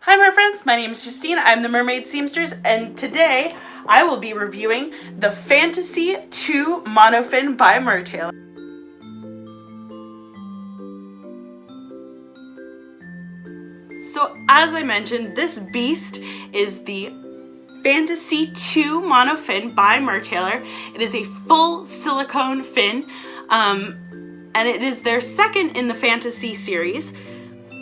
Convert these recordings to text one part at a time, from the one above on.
Hi my friends, my name is Justine, I'm the Mermaid Seamstress, and today I will be reviewing the Fantasea Too Monofin by Mertailor. So as I mentioned, this beast is the Fantasea Too Monofin by Mertailor. It is a full silicone fin, and it is their second in the Fantasea series.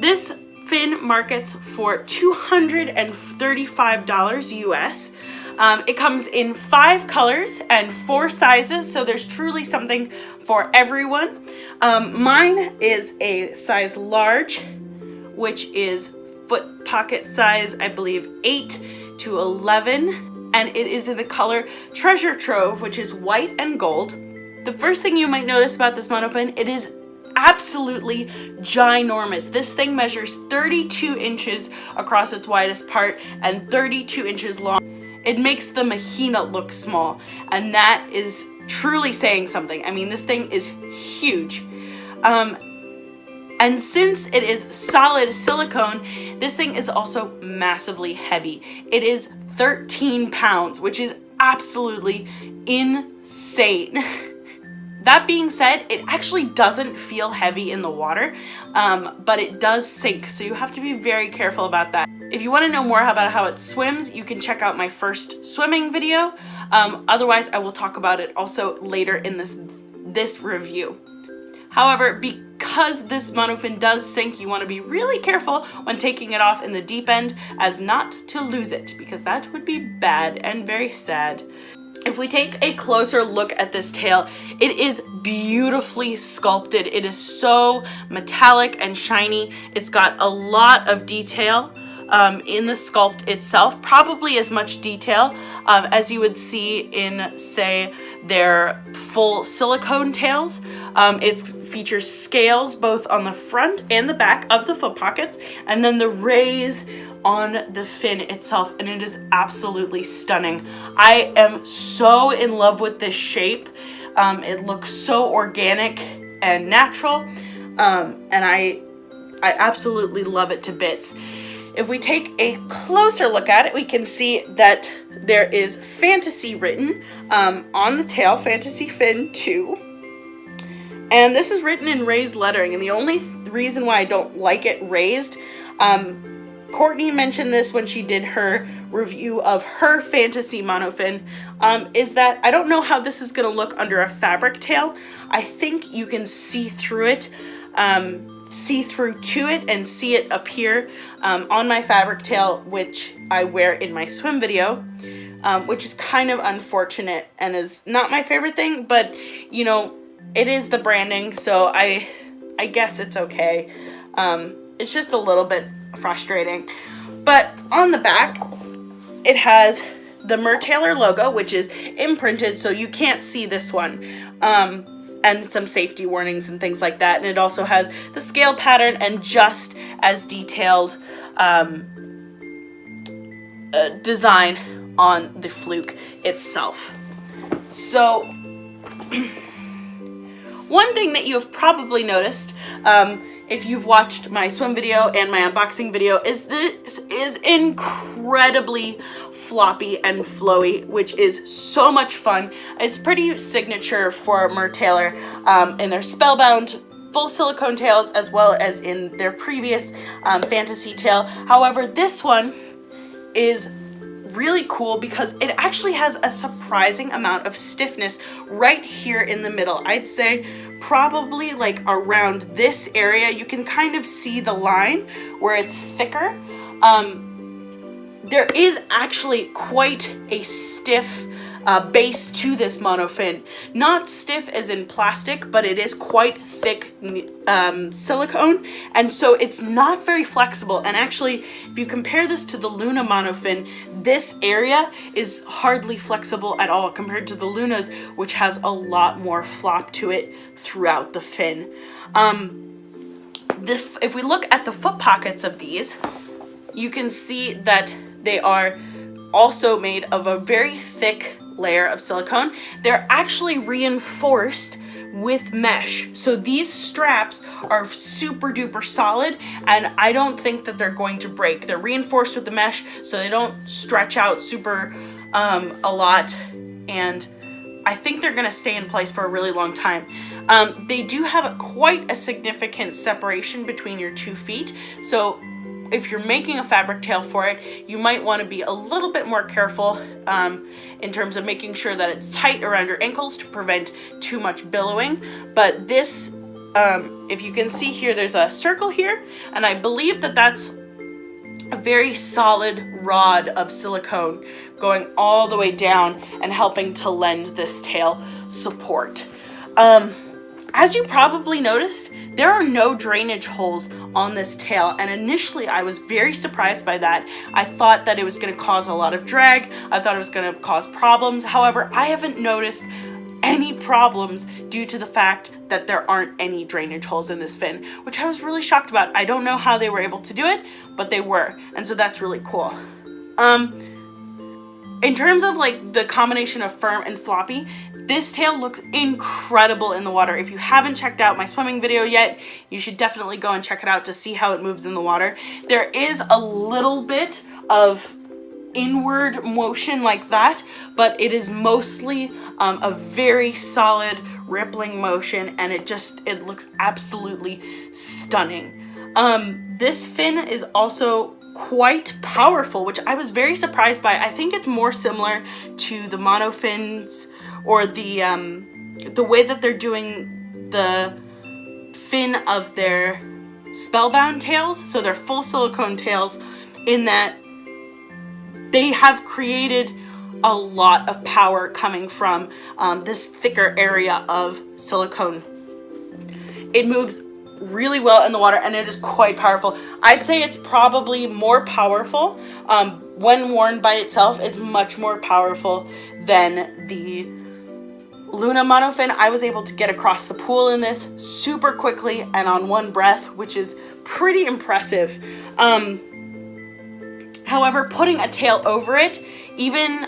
This fin markets for $235 US. It comes in 5 colors and 4 sizes, so there's truly something for everyone. Mine is a size large, which is foot pocket size, I believe 8 to 11, and it is in the color Treasure Trove, which is white and gold. The first thing you might notice about this monofin, it is absolutely ginormous. This thing measures 32 inches across its widest part and 32 inches long. It makes the Mahina look small, and that is truly saying something. I mean, this thing is huge. And since it is solid silicone, this thing is also massively heavy. It is 13 pounds, which is absolutely insane. That being said, it actually doesn't feel heavy in the water, but it does sink, so you have to be very careful about that. If you want to know more about how it swims, you can check out my first swimming video. Otherwise, I will talk about it also later in this review. However, because this monofin does sink, you want to be really careful when taking it off in the deep end as not to lose it, because that would be bad and very sad. If we take a closer look at this tail, it is beautifully sculpted. It is so metallic and shiny. It's got a lot of detail in the sculpt itself, probably as much detail as you would see in, say, their full silicone tails. It features scales both on the front and the back of the foot pockets, and then the rays on the fin itself, and it is absolutely stunning. I am so in love with this shape. It looks so organic and natural, and I absolutely love it to bits. If we take a closer look at it, we can see that there is Fantasy written on the tail, Fantasea Fin 2. And this is written in raised lettering, and the only reason why I don't like it raised, Courtney mentioned this when she did her review of her Fantasea monofin, is that I don't know how this is going to look under a fabric tail. I think you can see through it, see through to it and see it appear on my fabric tail, which I wear in my swim video, which is kind of unfortunate and is not my favorite thing, but you know, it is the branding, so I guess it's okay. It's just a little bit frustrating. But on the back, it has the Mertailor logo, which is imprinted, so you can't see this one. And some safety warnings and things like that. And it also has the scale pattern and just as detailed design on the fluke itself. So one thing that you have probably noticed if you've watched my swim video and my unboxing video is this is incredibly floppy and flowy, which is so much fun. It's pretty signature for Mertailor in their Spellbound full silicone tails, as well as in their previous Fantasea tail. However, this one is really cool because it actually has a surprising amount of stiffness right here in the middle. I'd say probably like around this area. You can kind of see the line where it's thicker. There is actually quite a stiff base to this monofin. Not stiff as in plastic, but it is quite thick silicone, and so it's not very flexible. And actually, if you compare this to the Luna monofin, this area is hardly flexible at all compared to the Luna's, which has a lot more flop to it throughout the fin. If we look at the foot pockets of these, you can see that they are also made of a very thick layer of silicone. They're actually reinforced with mesh. So these straps are super duper solid, and I don't think that they're going to break. They're reinforced with the mesh so they don't stretch out super a lot, and I think they're gonna stay in place for a really long time. They do have quite a significant separation between your 2 feet, so if you're making a fabric tail for it, you might want to be a little bit more careful in terms of making sure that it's tight around your ankles to prevent too much billowing. But this, if you can see here, there's a circle here, and I believe that that's a very solid rod of silicone going all the way down and helping to lend this tail support. As you probably noticed, there are no drainage holes on this tail, and initially I was very surprised by that. I thought that it was going to cause a lot of drag. I thought it was going to cause problems. However, I haven't noticed any problems due to the fact that there aren't any drainage holes in this fin, which I was really shocked about. I don't know how they were able to do it, but they were, and so that's really cool. In terms of like the combination of firm and floppy, this tail looks incredible in the water. If you haven't checked out my swimming video yet, you should definitely go and check it out to see how it moves in the water. There is a little bit of inward motion like that, but it is mostly a very solid rippling motion, and it looks absolutely stunning. This fin is also quite powerful, which I was very surprised by. I think it's more similar to the Monofins, or the way that they're doing the fin of their Spellbound tails. So they're full silicone tails, in that they have created a lot of power coming from this thicker area of silicone. It moves really well in the water, and it is quite powerful. I'd say it's probably more powerful when worn by itself. It's much more powerful than the Luna Monofin. I was able to get across the pool in this super quickly and on one breath, which is pretty impressive. However, putting a tail over it, even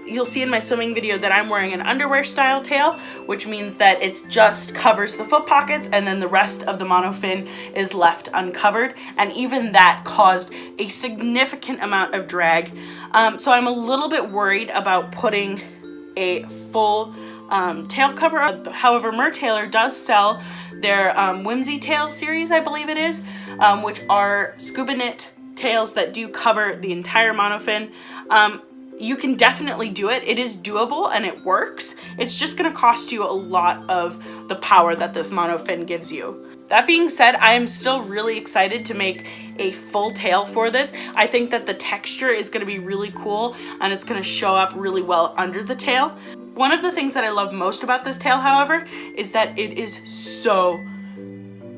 you'll see in my swimming video that I'm wearing an underwear style tail, which means that it just covers the foot pockets, and then the rest of the Monofin is left uncovered, and even that caused a significant amount of drag. So I'm a little bit worried about putting a full tail cover up. However, Mertailor does sell their Whimsy Tail series, I believe it is, which are scuba knit tails that do cover the entire Monofin. You can definitely do it. It is doable and it works. It's just going to cost you a lot of the power that this Monofin gives you. That being said, I am still really excited to make a full tail for this. I think that the texture is going to be really cool, and it's going to show up really well under the tail. One of the things that I love most about this tail, however, is that it is so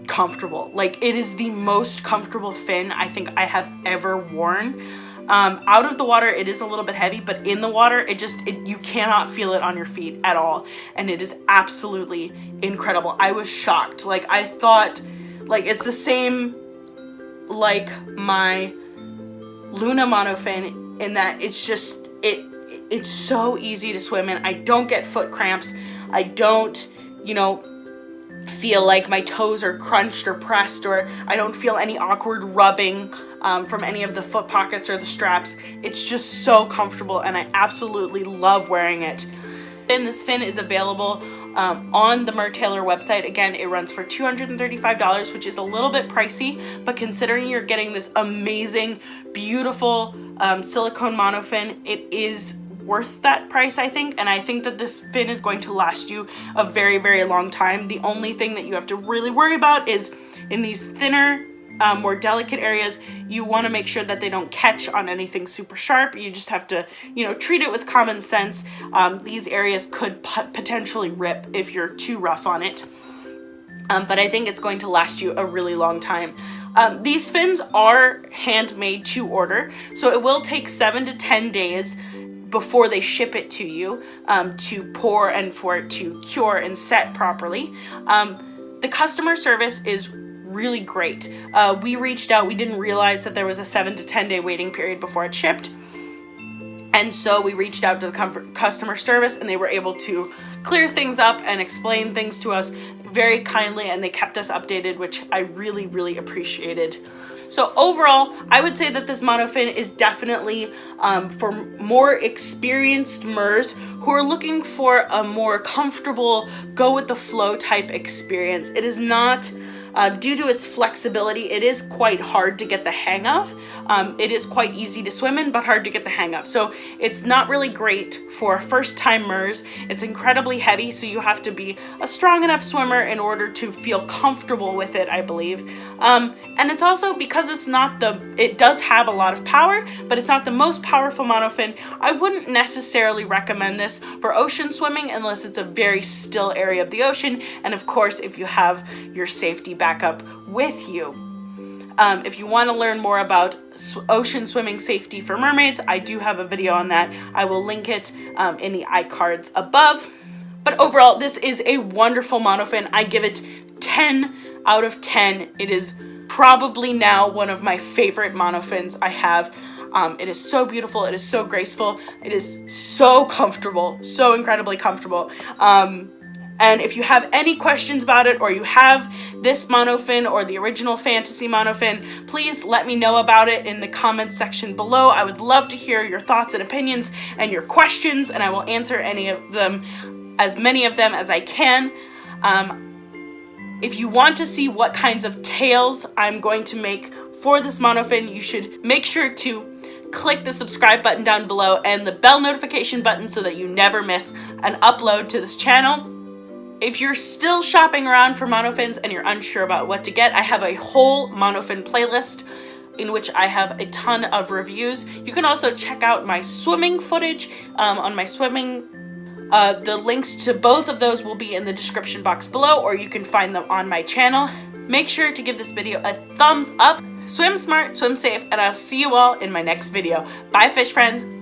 comfortable. Like, it is the most comfortable fin I think I have ever worn. Out of the water, it is a little bit heavy, but in the water, you cannot feel it on your feet at all. And it is absolutely incredible. I was shocked. Like, I thought, like, it's the same like my Luna Monofin, in that it's just, it's so easy to swim in. I don't get foot cramps. I don't, feel like my toes are crunched or pressed, or I don't feel any awkward rubbing from any of the foot pockets or the straps. It's just so comfortable, and I absolutely love wearing it. And this fin is available on the Mertailor website. Again, it runs for $235, which is a little bit pricey, but considering you're getting this amazing, beautiful silicone monofin, it is worth that price, I think. And I think that this fin is going to last you a very, very long time. The only thing that you have to really worry about is in these thinner, more delicate areas, you want to make sure that they don't catch on anything super sharp. You just have to, treat it with common sense. These areas could potentially rip if you're too rough on it. But I think it's going to last you a really long time. These fins are handmade to order, so it will take 7 to 10 days before they ship it to you to pour and for it to cure and set properly. The customer service is really great. We reached out, we didn't realize that there was a 7 to 10 day waiting period before it shipped. And so we reached out to the customer service, and they were able to clear things up and explain things to us very kindly, and they kept us updated, which I really, really appreciated. So overall, I would say that this monofin is definitely for more experienced MERS who are looking for a more comfortable, go with the flow type experience. It is not, due to its flexibility, it is quite hard to get the hang of. It is quite easy to swim in, but hard to get the hang of. So it's not really great for first-time MERS. It's incredibly heavy, so you have to be a strong enough swimmer in order to feel comfortable with it, I believe. And it's also because it's not it does have a lot of power, but it's not the most powerful monofin. I wouldn't necessarily recommend this for ocean swimming unless it's a very still area of the ocean, and of course, if you have your safety backup with you. If you want to learn more about ocean swimming safety for mermaids, I do have a video on that. I will link it in the iCards above. But overall, this is a wonderful monofin. I give it 10 out of 10. It is probably now one of my favorite monofins I have. It is so beautiful. It is so graceful. It is so comfortable, so incredibly comfortable. And if you have any questions about it, or you have this monofin or the original Fantasea monofin, please let me know about it in the comments section below. I would love to hear your thoughts and opinions and your questions, and I will answer any of them, as many of them as I can. If you want to see what kinds of tails I'm going to make for this monofin, you should make sure to click the subscribe button down below and the bell notification button so that you never miss an upload to this channel. If you're still shopping around for monofins and you're unsure about what to get, I have a whole monofin playlist in which I have a ton of reviews. You can also check out my swimming footage on my swimming. The links to both of those will be in the description box below, or you can find them on my channel. Make sure to give this video a thumbs up. Swim smart, swim safe, and I'll see you all in my next video. Bye, fish friends.